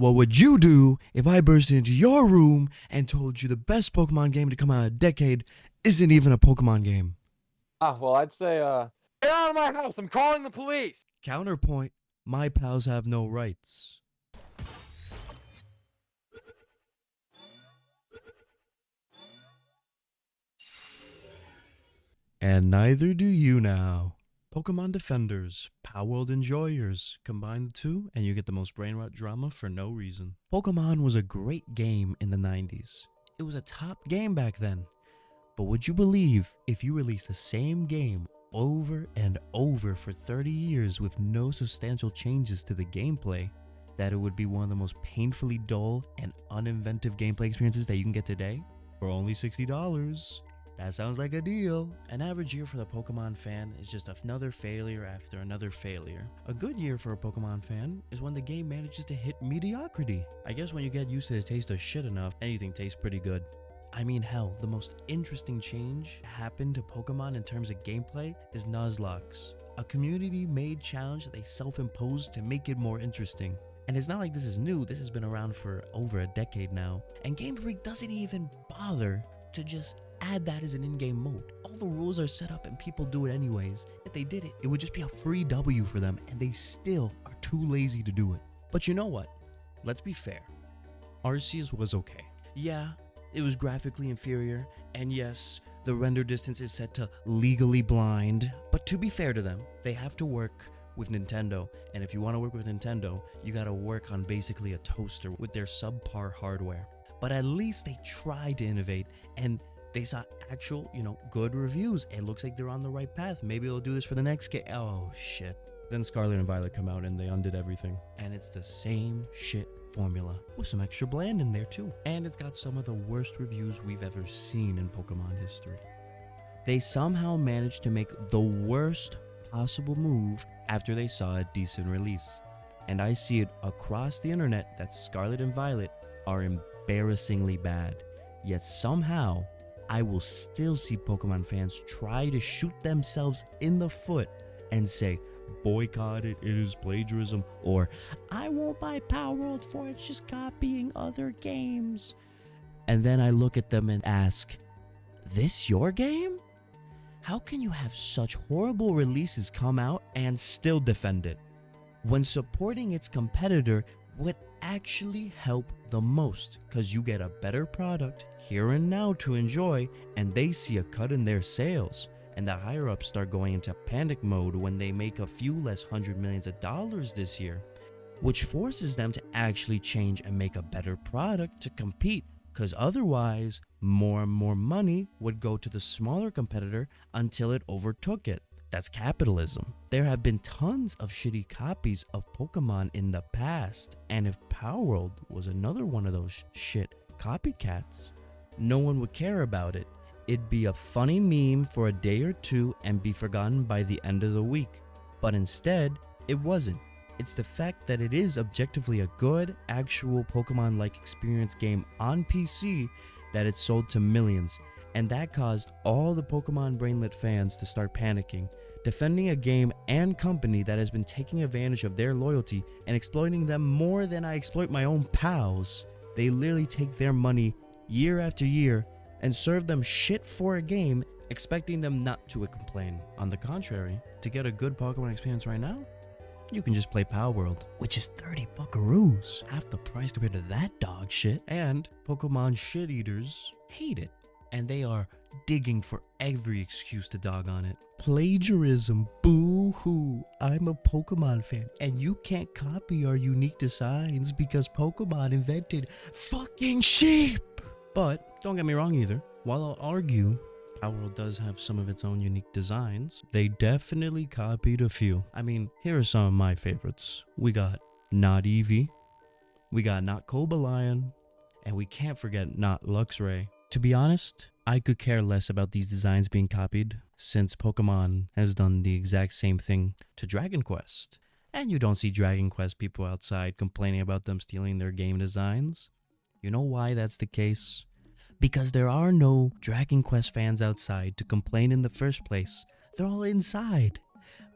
What would you do if I burst into your room and told you the best Pokemon game to come out in a decade isn't even a Pokemon game? Well, I'd say, get out of my house. I'm calling the police. Counterpoint, my pals have no rights. And neither do you now. Pokemon Defenders, Palworld enjoyers, combine the two and you get the most brain rot drama for no reason. Pokemon was a great game in the 90s. It was a top game back then. But would you believe if you released the same game over and over for 30 years with no substantial changes to the gameplay, that it would be one of the most painfully dull and uninventive gameplay experiences that you can get today for only $60? That sounds like a deal. An average year for the Pokemon fan is just another failure after another failure. A good year for a Pokemon fan is when the game manages to hit mediocrity. I guess when you get used to the taste of shit enough, anything tastes pretty good. I mean, hell, the most interesting change happened to Pokemon in terms of gameplay is Nuzlocke, a community-made challenge that they self-imposed to make it more interesting. And it's not like this is new, this has been around for over a decade now. And Game Freak doesn't even bother to just add that as an in-game mode. All the rules are set up and people do it anyways. If they did it, it would just be a free W for them, and they still are too lazy to do it. But you know what? Let's be fair. Arceus was okay. Yeah, it was graphically inferior, and yes, the render distance is set to legally blind, but to be fair to them, they have to work with Nintendo, and if you want to work with Nintendo, you gotta work on basically a toaster with their subpar hardware. But at least they tried to innovate, and they saw actual, good reviews. It looks like they're on the right path. Maybe they'll do this for the next game. Oh, shit. Then Scarlet and Violet come out and they undid everything. And it's the same shit formula with some extra bland in there too. And it's got some of the worst reviews we've ever seen in Pokemon history. They somehow managed to make the worst possible move after they saw a decent release. And I see it across the internet that Scarlet and Violet are embarrassingly bad. Yet somehow, I will still see Pokemon fans try to shoot themselves in the foot and say, boycott it, it is plagiarism, or I won't buy Palworld for it's just copying other games. And then I look at them and ask, this your game? How can you have such horrible releases come out and still defend it, when supporting its competitor would actually help the most, because you get a better product here and now to enjoy, and they see a cut in their sales, and the higher ups start going into panic mode when they make a few less $100 million this year, which forces them to actually change and make a better product to compete, because otherwise more and more money would go to the smaller competitor until it overtook it. That's capitalism. There have been tons of shitty copies of Pokemon in the past, and if Palworld was another one of those shit copycats, no one would care about it. It'd be a funny meme for a day or two and be forgotten by the end of the week. But instead, it wasn't. It's the fact that it is objectively a good, actual Pokemon-like experience game on PC that it sold to millions. And that caused all the Pokemon brainlet fans to start panicking, defending a game and company that has been taking advantage of their loyalty and exploiting them more than I exploit my own pals. They literally take their money year after year and serve them shit for a game, expecting them not to complain. On the contrary, to get a good Pokemon experience right now, you can just play Palworld, which is 30 buckaroos, half the price compared to that dog shit. And Pokemon shit eaters hate it, and they are digging for every excuse to dog on it. Plagiarism, boo-hoo. I'm a Pokemon fan, and you can't copy our unique designs because Pokemon invented fucking sheep. But don't get me wrong either. While I'll argue Palworld does have some of its own unique designs, they definitely copied a few. I mean, here are some of my favorites. We got Not Eevee, we got Not Cobalion, and we can't forget Not Luxray. To be honest, I could care less about these designs being copied, since Pokemon has done the exact same thing to Dragon Quest. And you don't see Dragon Quest people outside complaining about them stealing their game designs. You know why that's the case? Because there are no Dragon Quest fans outside to complain in the first place. They're all inside.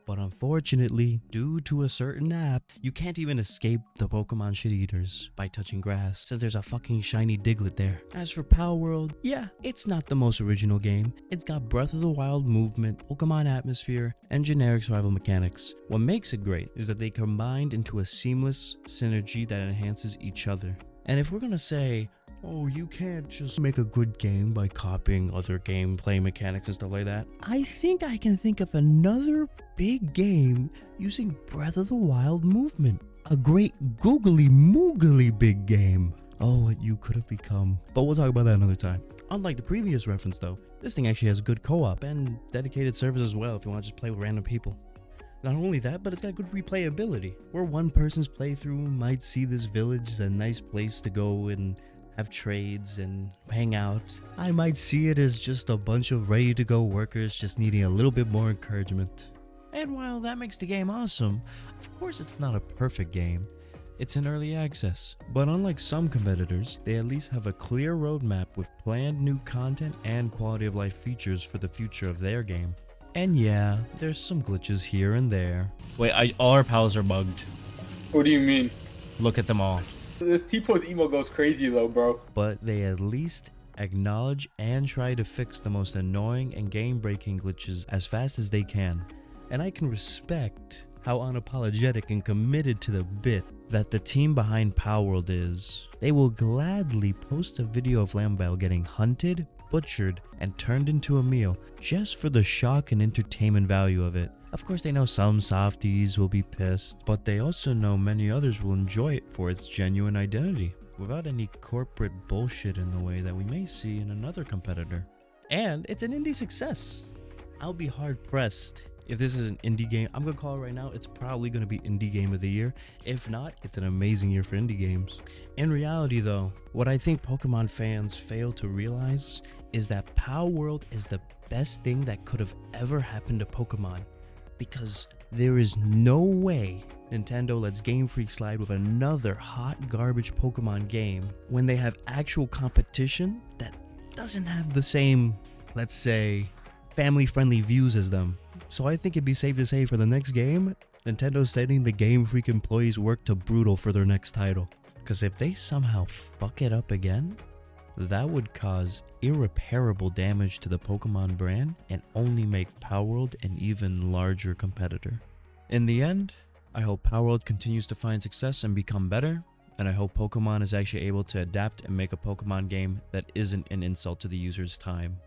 But unfortunately, due to a certain app, you can't even escape the Pokemon shit eaters by touching grass, since there's a fucking shiny Diglett there. As for Palworld, yeah, it's not the most original game. It's got Breath of the Wild movement, Pokemon atmosphere, and generic survival mechanics. What makes it great is that they combined into a seamless synergy that enhances each other. And if we're gonna say, oh, you can't just make a good game by copying other gameplay mechanics and stuff like that, I think I can think of another big game using Breath of the Wild movement. A great googly moogly big game. Oh, what you could have become. But we'll talk about that another time. Unlike the previous reference though, this thing actually has good co-op and dedicated servers as well if you want to just play with random people. Not only that, but it's got good replayability, where one person's playthrough might see this village as a nice place to go and have trades and hang out. I might see it as just a bunch of ready-to-go workers just needing a little bit more encouragement. And while that makes the game awesome, of course it's not a perfect game. It's in early access, but unlike some competitors, they at least have a clear roadmap with planned new content and quality of life features for the future of their game. And yeah, there's some glitches here and there. Wait, all our pals are bugged. What do you mean? Look at them all. This T-pose emo goes crazy though, bro. But they at least acknowledge and try to fix the most annoying and game-breaking glitches as fast as they can. And I can respect how unapologetic and committed to the bit that the team behind Palworld is. They will gladly post a video of Lambell getting hunted, butchered, and turned into a meal just for the shock and entertainment value of it. Of course, they know some softies will be pissed, but they also know many others will enjoy it for its genuine identity, without any corporate bullshit in the way that we may see in another competitor. And it's an indie success. I'll be hard pressed if this is an indie game. I'm gonna call it right now, it's probably gonna be indie game of the year. If not, it's an amazing year for indie games. In reality though, what I think Pokemon fans fail to realize is that Palworld is the best thing that could have ever happened to Pokemon. Because there is no way Nintendo lets Game Freak slide with another hot garbage Pokemon game when they have actual competition that doesn't have the same, let's say, family-friendly views as them. So I think it'd be safe to say for the next game, Nintendo's setting the Game Freak employees' work to brutal for their next title. Because if they somehow fuck it up again, that would cause irreparable damage to the Pokemon brand and only make Palworld an even larger competitor. In the end, I hope Palworld continues to find success and become better, and I hope Pokemon is actually able to adapt and make a Pokemon game that isn't an insult to the user's time.